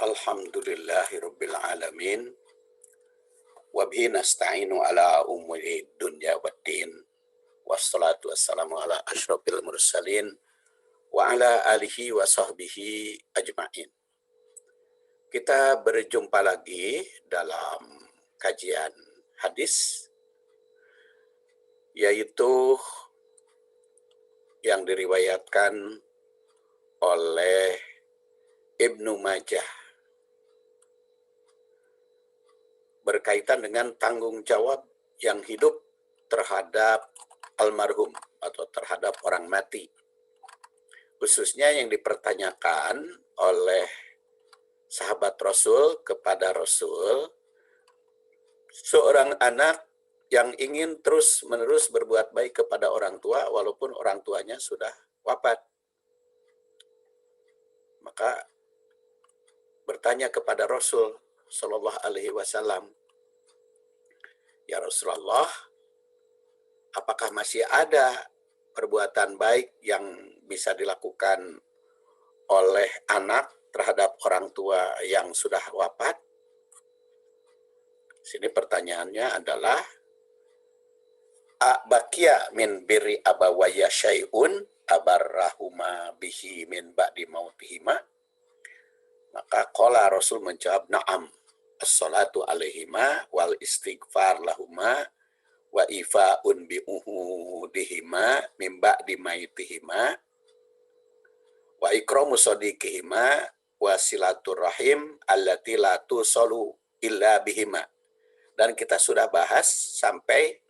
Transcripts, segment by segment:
Alhamdulillahirabbil alamin wa bihi nasta'inu ala umuri dunya waddin wassalatu wassalamu ala asyrofil mursalin wa ala alihi wa sahbihi ajma'in. Kita berjumpa lagi dalam kajian hadis, yaitu yang diriwayatkan oleh Ibnu Majah berkaitan dengan tanggung jawab yang hidup terhadap almarhum atau terhadap orang mati. Khususnya yang dipertanyakan oleh sahabat Rasul kepada Rasul, seorang anak yang ingin terus-menerus berbuat baik kepada orang tua walaupun orang tuanya sudah wafat. Maka bertanya kepada Rasul Shallallahu Alaihi Wasallam, ya Rasulullah, apakah masih ada perbuatan baik yang bisa dilakukan oleh anak terhadap orang tua yang sudah wafat? Sini pertanyaannya adalah, bakia min birri abawaya syai'un abarrahuma bihi min ba'di mautihima. Maka qala Rasul menjawab, na'am, as-salatu alaihima wal istighfar lahuma wa ifa'un bi'uhudihima min ba'di maitihima wa ikramu sadiqihima wa silaturrahim allati la tusalu illa bihima. Dan kita sudah bahas sampai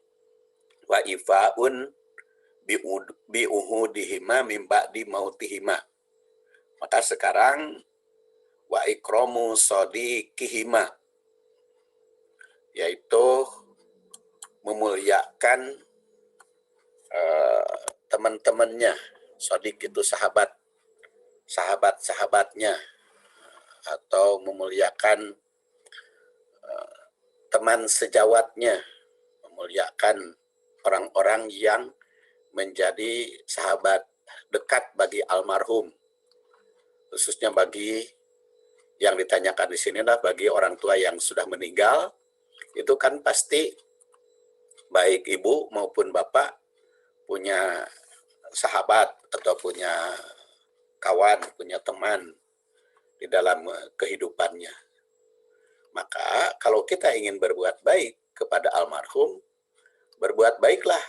wa ifa'un bi'uhudihima min ba'di mautihima. Maka sekarang wa ikramu sadiqihima, yaitu memuliakan teman-temannya. Sadiq itu sahabat-sahabatnya, atau memuliakan teman sejawatnya, memuliakan orang-orang yang menjadi sahabat dekat bagi almarhum, khususnya bagi yang ditanyakan di sini adalah bagi orang tua yang sudah meninggal. Itu kan pasti baik ibu maupun bapak punya sahabat atau punya kawan, punya teman di dalam kehidupannya. Maka kalau kita ingin berbuat baik kepada almarhum, berbuat baiklah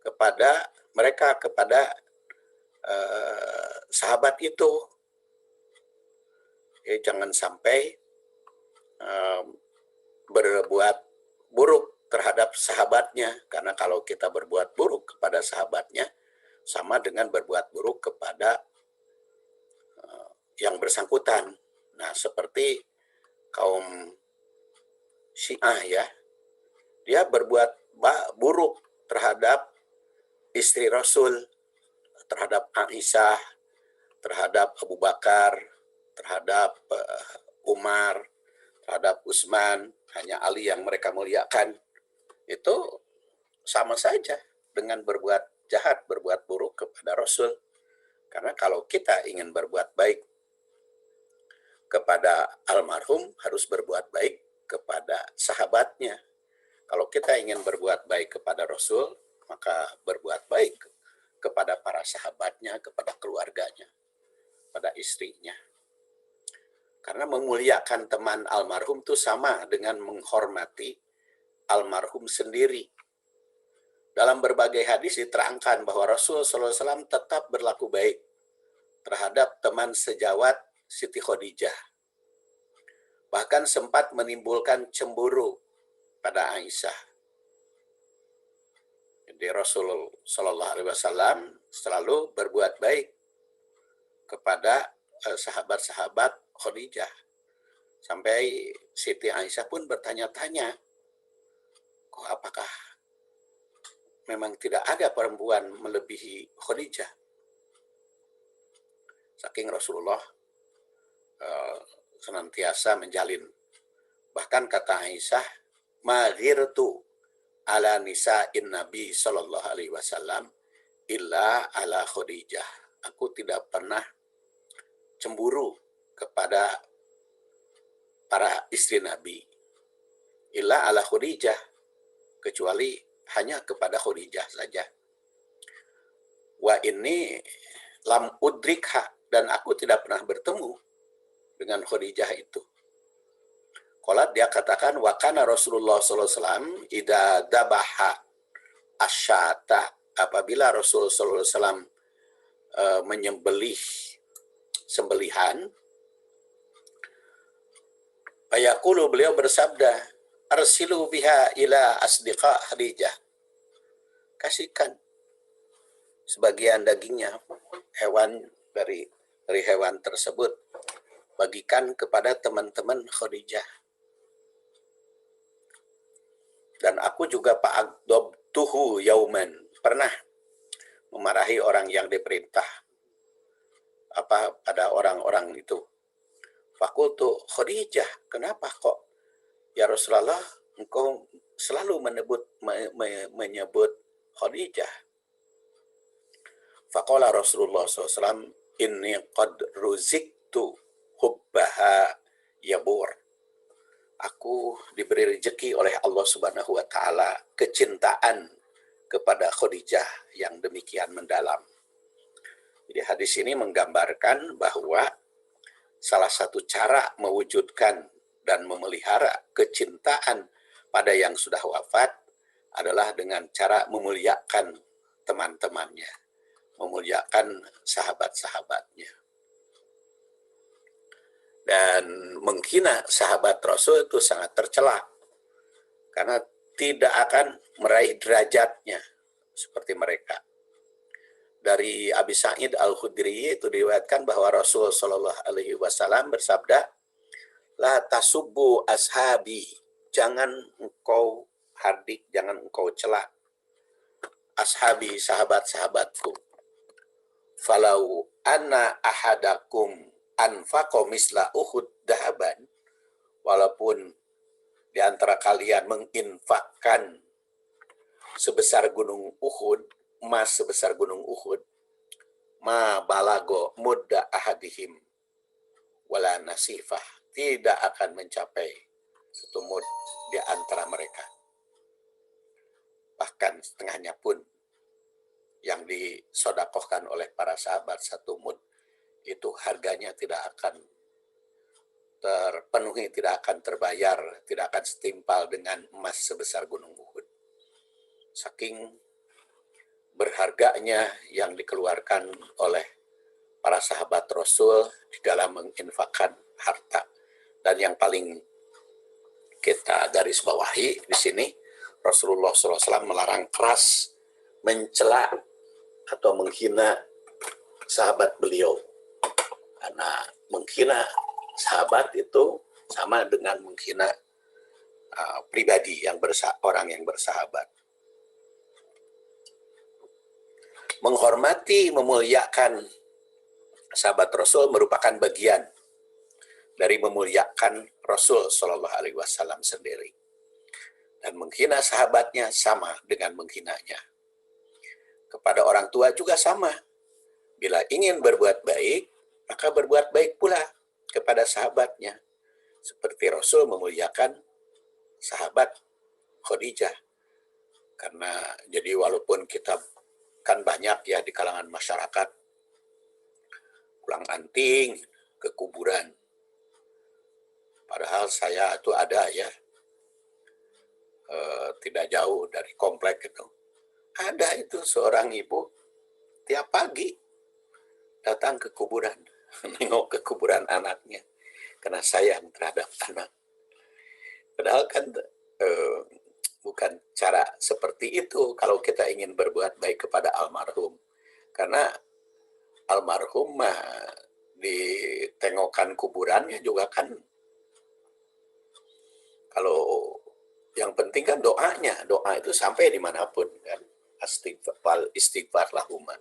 kepada mereka, kepada sahabat itu. Jangan sampai berbuat buruk terhadap sahabatnya, karena kalau kita berbuat buruk kepada sahabatnya sama dengan berbuat buruk kepada yang bersangkutan. Nah, seperti kaum Syiah ya, dia berbuat buruk terhadap istri Rasul, terhadap Aisyah, terhadap Abu Bakar, terhadap Umar, terhadap Utsman, hanya Ali yang mereka muliakan. Itu sama saja dengan berbuat jahat, berbuat buruk kepada Rasul. Karena kalau kita ingin berbuat baik kepada almarhum, harus berbuat baik kepada sahabatnya. Kalau kita ingin berbuat baik kepada Rasul, maka berbuat baik kepada para sahabatnya, kepada keluarganya, pada istrinya. Karena memuliakan teman almarhum itu sama dengan menghormati almarhum sendiri. Dalam berbagai hadis diterangkan bahwa Rasul SAW tetap berlaku baik terhadap teman sejawat Siti Khadijah. Bahkan sempat menimbulkan cemburu pada Aisyah. Jadi Rasul SAW selalu berbuat baik kepada sahabat-sahabat Khadijah. Sampai Siti Aisyah pun bertanya-tanya, kok apakah memang tidak ada perempuan melebihi Khadijah? Saking Rasulullah senantiasa menjalin. Bahkan kata Aisyah, ma ghirtu ala nisa'in Nabi sallallahu alaihi wasallam illa ala Khadijah. Aku tidak pernah cemburu kepada para istri Nabi. Illa ala Khadijah, kecuali hanya kepada Khadijah saja. Wa ini lam udrikha, dan aku tidak pernah bertemu dengan Khadijah itu. Qalat, dia katakan, wa kana Rasulullah sallallahu alaihi wasallam idza dabaha asyata, apabila Rasul sallallahu alaihi wasallam menyembelih sembelihan, fayaqulu, beliau bersabda, arsilu biha ila asdiqa Khadijah, kasihkan sebagian dagingnya, hewan dari hewan tersebut, bagikan kepada teman-teman Khadijah. Dan aku juga fa'agdabtuhu yauman, pernah memarahi orang yang diperintah pada orang-orang itu. Fakultu, Khadijah, kenapa kok ya Rasulullah engkau selalu menyebut Khadijah? Faqala Rasulullah SAW, inni qad ruziktu hubbaha yabur. Aku diberi rezeki oleh Allah Subhanahu wa taala kecintaan kepada Khadijah yang demikian mendalam. Jadi hadis ini menggambarkan bahwa salah satu cara mewujudkan dan memelihara kecintaan pada yang sudah wafat adalah dengan cara memuliakan teman-temannya, memuliakan sahabat-sahabatnya. Dan menghina sahabat Rasul itu sangat tercela, karena tidak akan meraih derajatnya seperti mereka. Dari Abi Sa'id Al-Khudri itu diriwayatkan bahwa Rasul Shallallahu Alaihi Wasallam bersabda, la tasubbu ashabi, jangan engkau hardik, jangan engkau cela ashabi, sahabat-sahabatku. Falau anna ahadakum anfaqo misla Uhud dahaban, walaupun di antara kalian menginfakkan sebesar gunung Uhud, emas sebesar gunung Uhud, ma balago mudda ahadihim wala nasifah, tidak akan mencapai satu mud di antara mereka. Bahkan setengahnya pun yang disodakohkan oleh para sahabat, satu mud itu harganya tidak akan terpenuhi, tidak akan terbayar, tidak akan setimpal dengan emas sebesar gunung Uhud. Saking berharganya yang dikeluarkan oleh para sahabat Rasul di dalam menginfakkan harta. Dan yang paling kita garis bawahi di sini, Rasulullah SAW melarang keras mencela atau menghina sahabat beliau. Karena menghina sahabat itu sama dengan menghina pribadi orang yang bersahabat. Menghormati, memuliakan sahabat Rasul merupakan bagian dari memuliakan Rasul Shallallahu Alaihi Wasallam sendiri. Dan menghina sahabatnya sama dengan menghinanya. Kepada orang tua juga sama. Bila ingin berbuat baik, maka berbuat baik pula kepada sahabatnya. Seperti Rasul memuliakan sahabat Khadijah. Karena jadi walaupun kita kan banyak ya di kalangan masyarakat pulang anting ke kuburan. Padahal saya itu ada ya, tidak jauh dari komplek itu. Ada itu seorang ibu tiap pagi datang ke kuburan, nengok ke kuburan anaknya, karena sayang terhadap anak. Padahal kan bukan cara seperti itu kalau kita ingin berbuat baik kepada almarhum. Karena almarhum di tengokan kuburannya juga kan, kalau yang penting kan doanya, doa itu sampai dimanapun kan, istighfar lahumma.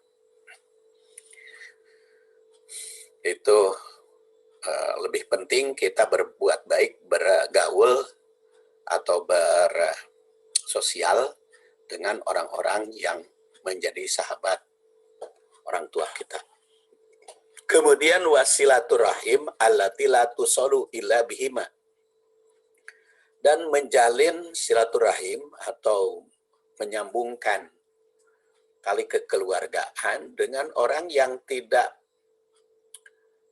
Itu lebih penting kita berbuat baik, bergaul atau bersosial dengan orang-orang yang menjadi sahabat orang tua kita. Kemudian wasilaturrahim allati la tusalu illa bihima. dan menjalin silaturahim atau menyambungkan tali kekeluargaan dengan orang yang tidak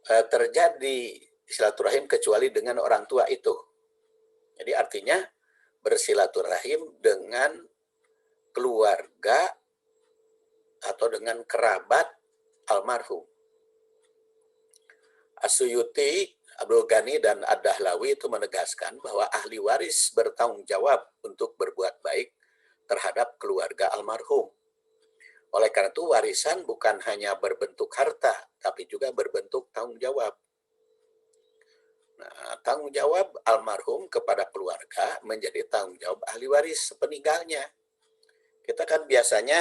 terjadi silaturahim kecuali dengan orang tua itu. Jadi artinya bersilaturahim dengan keluarga atau dengan kerabat almarhum. As-Suyuti, Abdul Ghani, dan Ad-Dahlawi itu menegaskan bahwa ahli waris bertanggung jawab untuk berbuat baik terhadap keluarga almarhum. Oleh karena itu warisan bukan hanya berbentuk harta, tapi juga berbentuk tanggung jawab. Nah, tanggung jawab almarhum kepada keluarga menjadi tanggung jawab ahli waris sepeninggalnya. Kita kan biasanya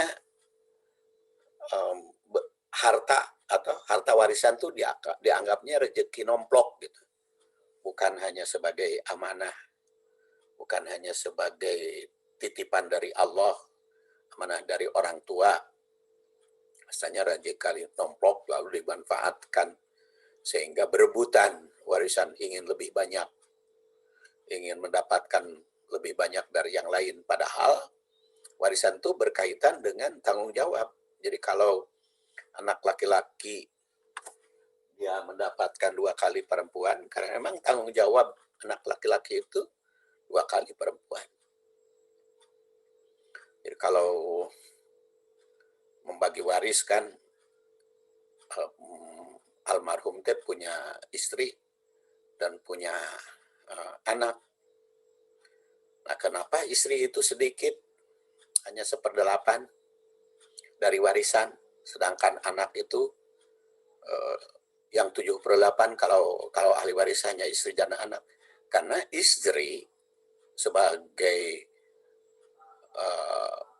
harta atau harta warisan itu dianggapnya rezeki nomplok gitu. Bukan hanya sebagai amanah, bukan hanya sebagai titipan dari Allah, amanah dari orang tua. Misalnya rezeki nomplok lalu dimanfaatkan sehingga berebutan warisan, ingin lebih banyak, ingin mendapatkan lebih banyak dari yang lain. Padahal warisan itu berkaitan dengan tanggung jawab. Jadi kalau anak laki-laki dia mendapatkan 2 kali perempuan, karena memang tanggung jawab anak laki-laki itu 2 kali perempuan. Jadi kalau membagi waris kan, almarhum itu punya istri dan punya anak. Nah, kenapa istri itu sedikit, hanya 1/8 dari warisan, sedangkan anak itu yang 7/8 kalau ahli warisannya istri dan anak. Karena istri sebagai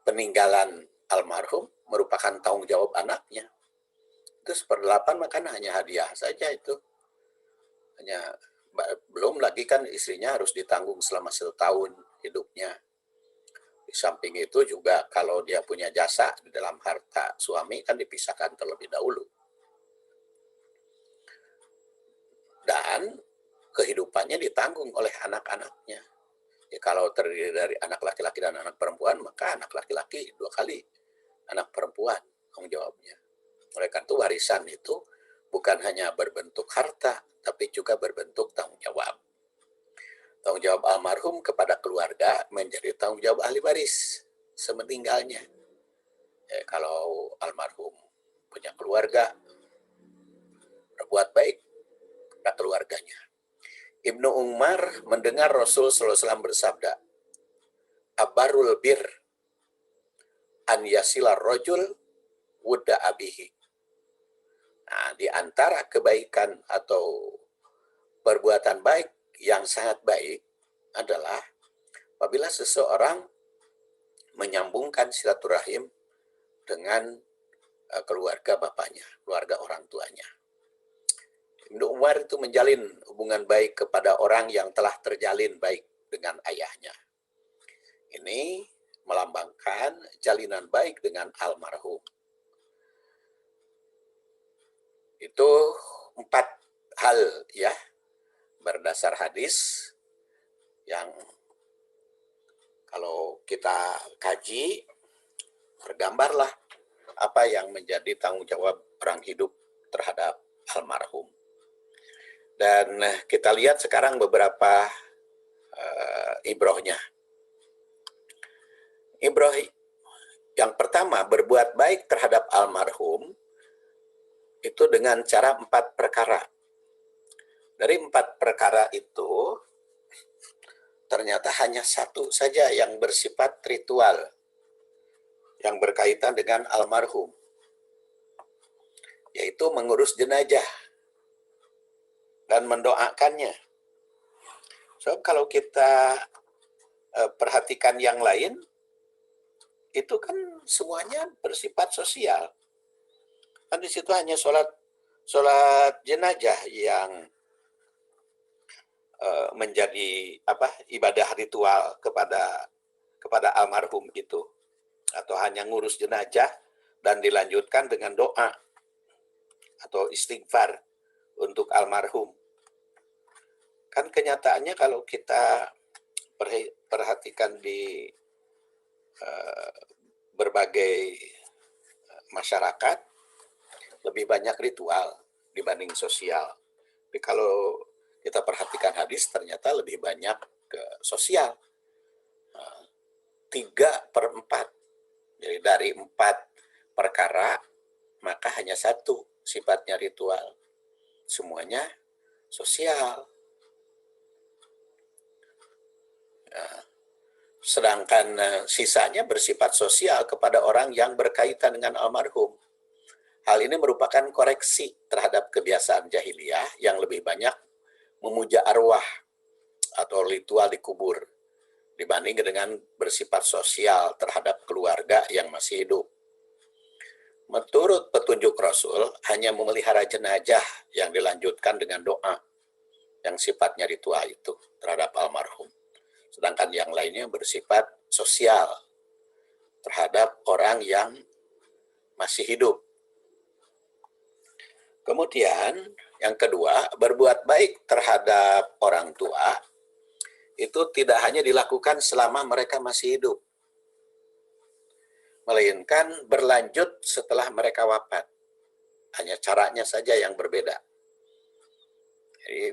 peninggalan almarhum merupakan tanggung jawab anaknya. Itu 1/8 makan hanya hadiah saja itu. Hanya belum lagi kan istrinya harus ditanggung selama 1 tahun hidupnya. Di samping itu juga kalau dia punya jasa di dalam harta suami kan dipisahkan terlebih dahulu. Dan kehidupannya ditanggung oleh anak-anaknya. Ya, kalau terdiri dari anak laki-laki dan anak perempuan, maka anak laki-laki 2 kali, anak perempuan tanggung jawabnya. Oleh karena itu warisan itu bukan hanya berbentuk harta, tapi juga berbentuk tanggung jawab. Tanggung jawab almarhum kepada keluarga menjadi tanggung jawab ahli waris semeninggalnya. Kalau almarhum punya keluarga, berbuat baik kepada keluarganya. Ibnu Umar mendengar Rasul SAW bersabda, "Abarul bir an yasilar rojul wudda abihi." Nah, di antara kebaikan atau perbuatan baik yang sangat baik adalah apabila seseorang menyambungkan silaturahim dengan keluarga bapaknya, keluarga orang tuanya. Ibnu Umar itu menjalin hubungan baik kepada orang yang telah terjalin baik dengan ayahnya. Ini melambangkan jalinan baik dengan almarhum. Itu 4 hal ya, berdasar hadis yang kalau kita kaji, tergambarlah apa yang menjadi tanggung jawab orang hidup terhadap almarhum. Dan kita lihat sekarang beberapa ibrohnya. Ibroh yang pertama, berbuat baik terhadap almarhum itu dengan cara 4 perkara. Dari 4 perkara itu, ternyata hanya 1 saja yang bersifat ritual, yang berkaitan dengan almarhum, yaitu mengurus jenazah dan mendoakannya. So, kalau kita perhatikan yang lain, itu kan semuanya bersifat sosial. Kan di situ hanya sholat jenazah yang menjadi ibadah ritual kepada almarhum itu, atau hanya ngurus jenazah dan dilanjutkan dengan doa atau istighfar untuk almarhum. Kan kenyataannya kalau kita perhatikan di berbagai masyarakat lebih banyak ritual dibanding sosial. Tapi kalau kita perhatikan hadis ternyata lebih banyak ke sosial. 3/4. Jadi dari 4 perkara maka hanya 1 sifatnya ritual. Semuanya sosial. Sedangkan sisanya bersifat sosial kepada orang yang berkaitan dengan almarhum. Hal ini merupakan koreksi terhadap kebiasaan jahiliyah yang lebih banyak memuja arwah atau ritual di kubur dibanding dengan bersifat sosial terhadap keluarga yang masih hidup. Menurut petunjuk Rasul, hanya memelihara jenazah yang dilanjutkan dengan doa yang sifatnya ritual itu terhadap almarhum. Sedangkan yang lainnya bersifat sosial terhadap orang yang masih hidup. Kemudian yang kedua, berbuat baik terhadap orang tua itu tidak hanya dilakukan selama mereka masih hidup, melainkan berlanjut setelah mereka wafat. Hanya caranya saja yang berbeda. Jadi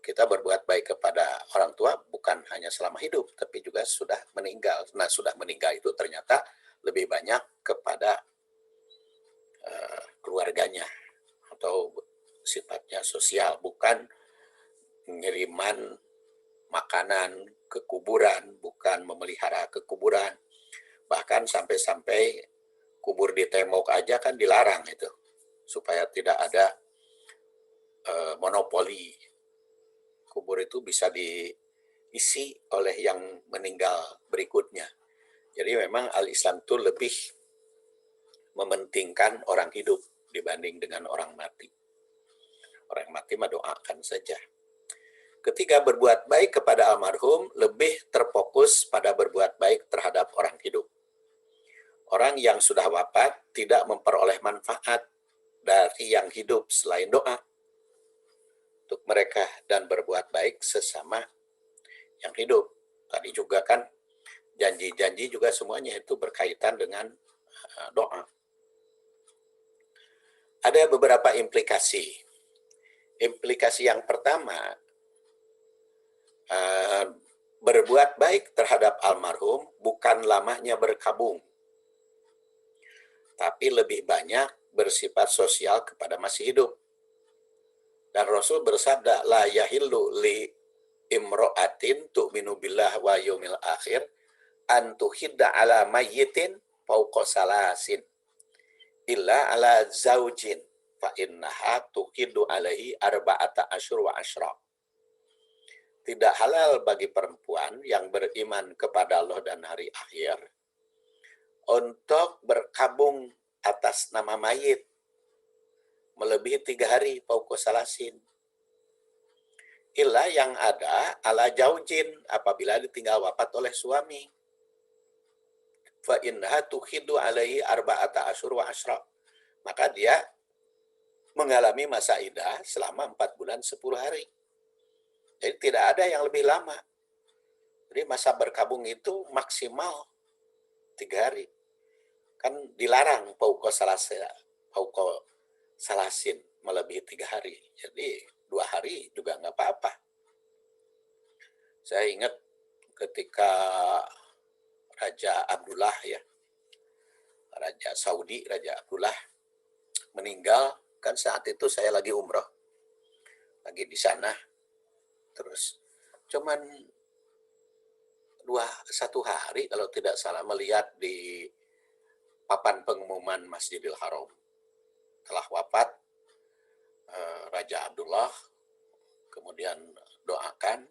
kita berbuat baik kepada orang tua bukan hanya selama hidup, tapi juga sudah meninggal. Nah, sudah meninggal itu ternyata lebih banyak kepada keluarganya atau sifatnya sosial, bukan pengiriman makanan ke kuburan, bukan memelihara ke kuburan. Bahkan sampai-sampai kubur di tembok aja kan dilarang itu, supaya tidak ada monopoli. Kubur itu bisa diisi oleh yang meninggal berikutnya. Jadi memang al-Islam itu lebih mementingkan orang hidup dibanding dengan orang mati. Orang mati mah doakan saja. Ketiga, berbuat baik kepada almarhum lebih terfokus pada berbuat baik terhadap orang hidup. Orang yang sudah wafat tidak memperoleh manfaat dari yang hidup selain doa untuk mereka dan berbuat baik sesama yang hidup. Tadi juga kan janji-janji juga semuanya itu berkaitan dengan doa. Ada beberapa implikasi. Implikasi yang pertama, berbuat baik terhadap almarhum bukan lamanya berkabung, tapi lebih banyak bersifat sosial kepada masih hidup. Dan Rasul bersabda, la yahillu li imro'atin tu'minu billah wa yawmil akhir an tuhidda ala mayyitin fauqa salasin illa ala zaujin fa innaha tuhiddu alaihi arba'ata asyur wa asyra. Tidak halal bagi perempuan yang beriman kepada Allah dan hari akhir untuk berkabung atas nama mayit melebihi 3 hari fauqa salasin. Illa yang ada ala jaujin apabila ditinggal wafat oleh suami. Fa innaha tuhiddu alaihi arba'ata asyur wa asyra. Maka dia mengalami masa iddah selama 4 bulan 10 hari. Jadi tidak ada yang lebih lama. Jadi masa berkabung itu maksimal 3 hari. Kan dilarang fauqa salasin melebihi 3 hari. Jadi 2 hari juga nggak apa-apa. Saya ingat ketika Raja Abdullah ya, Raja Saudi, Raja Abdullah meninggal, kan saat itu saya lagi umroh, lagi di sana, terus cuman 1 hari kalau tidak salah melihat di papan pengumuman Masjidil Haram telah wafat Raja Abdullah, kemudian doakan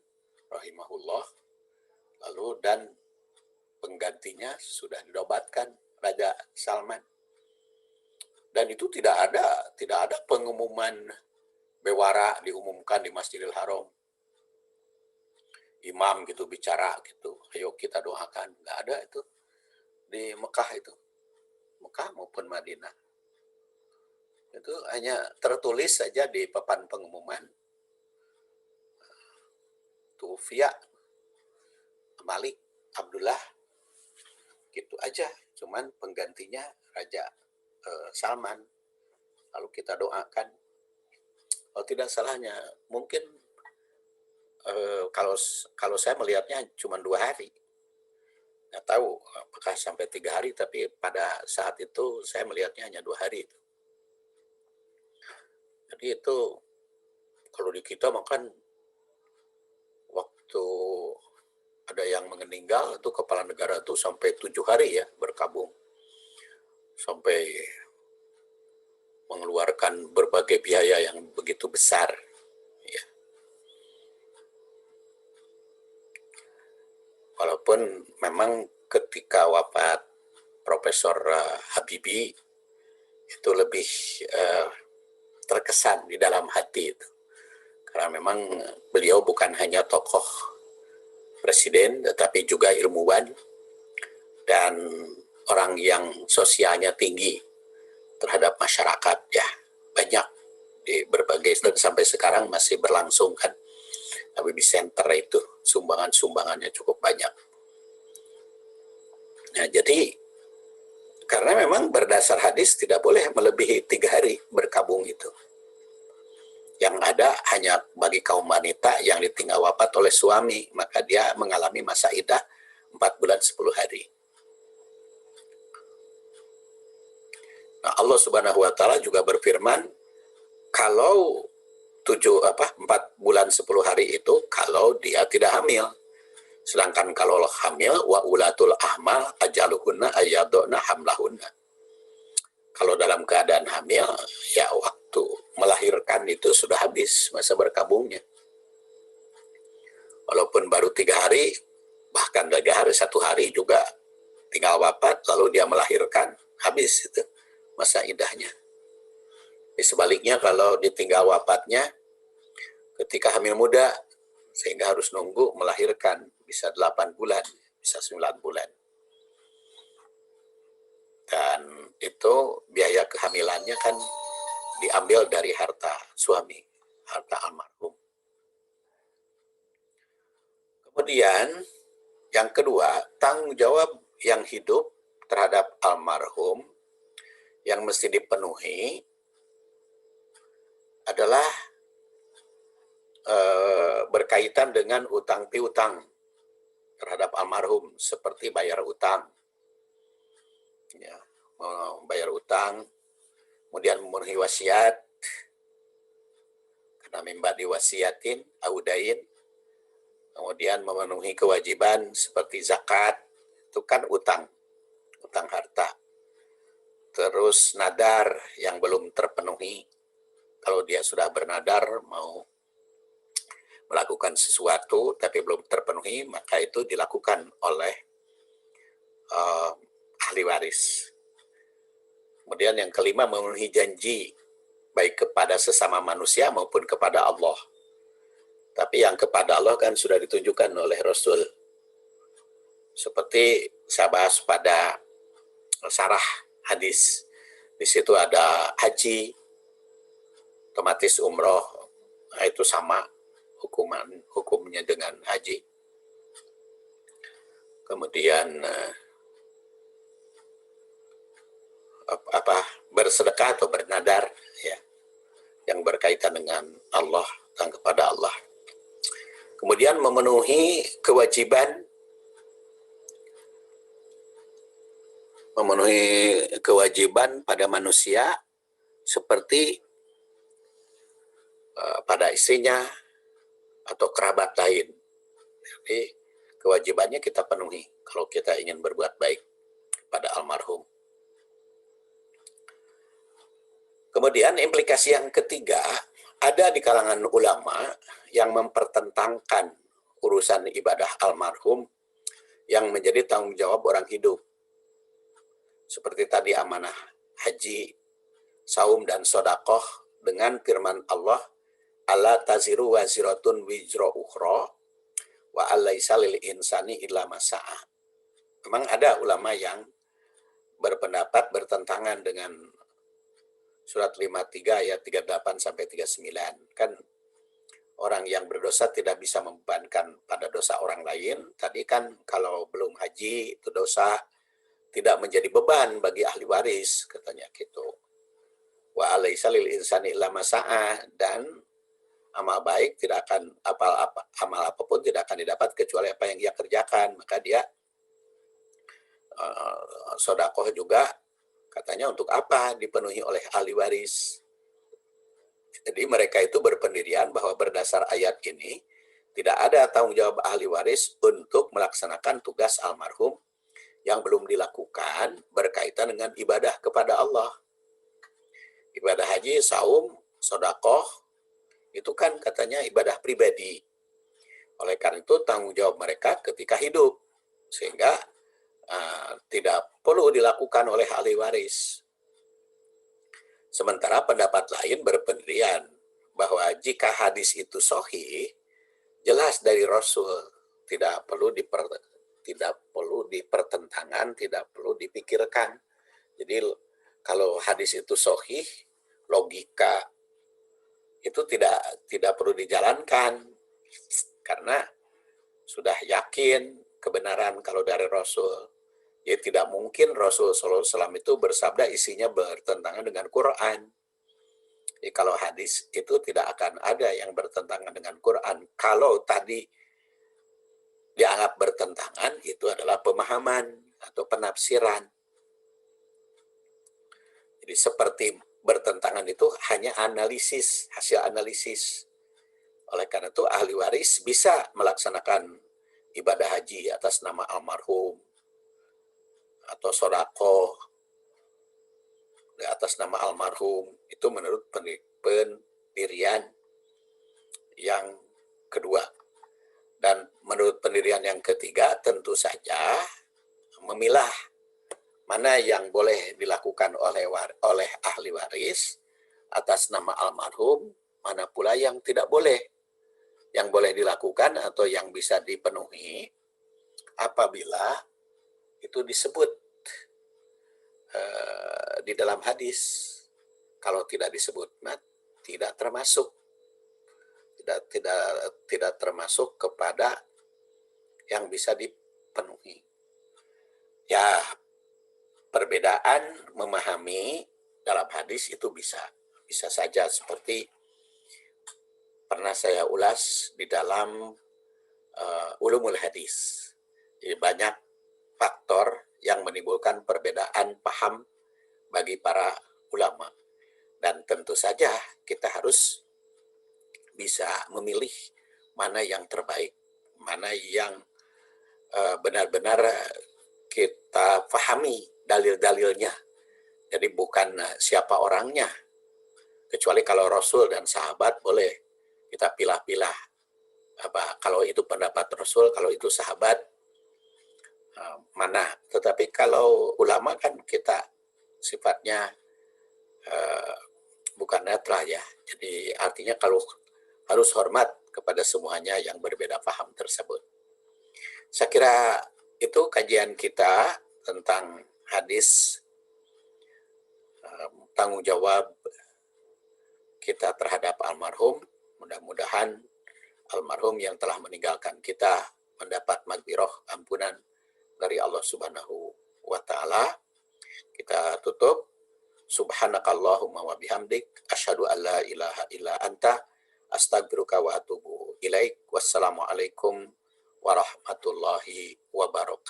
rahimahullah, lalu dan penggantinya sudah dinobatkan Raja Salman. Dan itu tidak ada pengumuman bewara diumumkan di Masjidil Haram. Imam gitu bicara gitu, ayo kita doakan. Nggak ada itu di Mekah itu. Mekah maupun Madinah. Itu hanya tertulis saja di papan pengumuman. Tufiya Malik Abdullah, gitu aja. Cuman penggantinya Raja Salman. Lalu kita doakan. Oh, tidak salahnya, mungkin kalau saya melihatnya cuma 2 hari. Nggak tahu apakah sampai 3 hari, tapi pada saat itu saya melihatnya hanya 2 hari. Jadi itu kalau di kita makan waktu ada yang meninggal itu kepala negara itu sampai 7 hari ya berkabung, sampai mengeluarkan berbagai biaya yang begitu besar. Ya. Walaupun memang ketika wafat Profesor Habibie itu lebih terkesan di dalam hati itu. Karena memang beliau bukan hanya tokoh presiden, tetapi juga ilmuwan dan orang yang sosialnya tinggi terhadap masyarakat ya, banyak di berbagai, dan sampai sekarang masih berlangsung kan. Habibie Center itu sumbangannya cukup banyak. Nah, jadi karena memang berdasar hadis tidak boleh melebihi 3 hari berkabung itu. Yang ada hanya bagi kaum wanita yang ditinggal wafat oleh suami, maka dia mengalami masa iddah 4 bulan 10 hari. Nah, Allah Subhanahu wa taala juga berfirman, kalau 4 bulan 10 hari itu kalau dia tidak hamil. Sedangkan kalau hamil, wa ulatul ahmal ajaluhunna ayyaduna hamlahunna. Kalau dalam keadaan hamil, ya waktu melahirkan itu sudah habis masa berkabungnya. Walaupun baru 3 hari, bahkan 3 hari, 1 hari juga tinggal wafat, lalu dia melahirkan, habis itu masa iddahnya. Sebaliknya kalau ditinggal wafatnya ketika hamil muda, sehingga harus nunggu melahirkan, bisa 8 bulan, bisa 9 bulan. Dan itu biaya kehamilannya kan diambil dari harta suami, harta almarhum. Kemudian yang kedua, tanggung jawab yang hidup terhadap almarhum yang mesti dipenuhi adalah berkaitan dengan utang piutang terhadap almarhum, seperti bayar utang, ya, bayar utang, kemudian memenuhi wasiat, karena mimba diwasiatin, audain, kemudian memenuhi kewajiban seperti zakat, itu kan utang harta. Terus nadar yang belum terpenuhi, kalau dia sudah bernadar mau melakukan sesuatu tapi belum terpenuhi, maka itu dilakukan oleh ahli waris. Kemudian yang kelima, memenuhi janji baik kepada sesama manusia maupun kepada Allah. Tapi yang kepada Allah kan sudah ditunjukkan oleh Rasul. Seperti saya bahas pada syarah hadis. Di situ ada haji, otomatis umroh, itu sama hukumnya dengan haji. Kemudian bersedekah atau bernadar ya, yang berkaitan dengan Allah dan kepada Allah. Kemudian memenuhi kewajiban pada manusia seperti pada istrinya atau kerabat lain. Jadi kewajibannya kita penuhi kalau kita ingin berbuat baik pada almarhum. Kemudian implikasi yang ketiga, ada di kalangan ulama yang mempertentangkan urusan ibadah almarhum yang menjadi tanggung jawab orang hidup. Seperti tadi amanah haji, saum, dan sodakoh dengan firman Allah, ala taziru waziratun wizra ukhra wa alaisa lil insani illa masa'a. Memang ada ulama yang berpendapat bertentangan dengan surat 53 ayat 38 sampai 39. Kan orang yang berdosa tidak bisa membebankan pada dosa orang lain. Tadi kan kalau belum haji itu dosa tidak menjadi beban bagi ahli waris, katanya gitu. Wa alaisa lil insani illa ma dan amal baik tidak akan amal apapun tidak akan didapat kecuali apa yang dia kerjakan. Maka dia sodakoh juga katanya untuk apa dipenuhi oleh ahli waris. Jadi mereka itu berpendirian bahwa berdasar ayat ini tidak ada tanggung jawab ahli waris untuk melaksanakan tugas almarhum yang belum dilakukan berkaitan dengan ibadah kepada Allah. Ibadah haji, saum, sodakoh, itu kan katanya ibadah pribadi. Oleh karena itu tanggung jawab mereka ketika hidup. Sehingga tidak perlu dilakukan oleh ahli waris. Sementara pendapat lain berpendirian bahwa jika hadis itu sahih, jelas dari Rasul, tidak perlu dipertentangan, tidak perlu dipikirkan. Jadi kalau hadis itu sahih, logika itu tidak perlu dijalankan karena sudah yakin kebenaran kalau dari Rasul. Ya tidak mungkin Rasul SAW itu bersabda isinya bertentangan dengan Quran. Jadi kalau hadis itu tidak akan ada yang bertentangan dengan Quran. Kalau tadi dianggap bertentangan, itu adalah pemahaman atau penafsiran. Jadi seperti bertentangan itu hanya analisis, hasil analisis. Oleh karena itu ahli waris bisa melaksanakan ibadah haji atas nama almarhum atau sodako atas nama almarhum, itu menurut pendirian yang kedua. Dan menurut pendirian yang ketiga tentu saja memilah mana yang boleh dilakukan oleh ahli waris atas nama almarhum, mana pula yang tidak boleh. Yang boleh dilakukan atau yang bisa dipenuhi apabila itu disebut di dalam hadis. Kalau tidak disebut, tidak termasuk. Tidak termasuk kepada yang bisa dipenuhi. Ya, perbedaan memahami dalam hadis itu bisa saja seperti pernah saya ulas di dalam ulumul hadis. Jadi banyak faktor yang menimbulkan perbedaan paham bagi para ulama. Dan tentu saja kita harus bisa memilih mana yang terbaik, mana yang benar-benar kita pahami dalil-dalilnya. Jadi bukan siapa orangnya. Kecuali kalau Rasul dan sahabat boleh kita pilah-pilah. Kalau itu pendapat Rasul, kalau itu sahabat, mana. Tetapi kalau ulama kan kita sifatnya bukan netral ya. Jadi artinya kalau harus hormat kepada semuanya yang berbeda paham tersebut. Saya kira itu kajian kita tentang hadis tanggung jawab kita terhadap almarhum. Mudah-mudahan almarhum yang telah meninggalkan kita mendapat maghfirah, ampunan dari Allah Subhanahu wa taala. Kita tutup. Subhanakallahumma wa bihamdik asyhadu an la ilaha illa anta astaghfiruka wa atubu ilaik. Wassalamualaikum warahmatullahi wabarakatuh.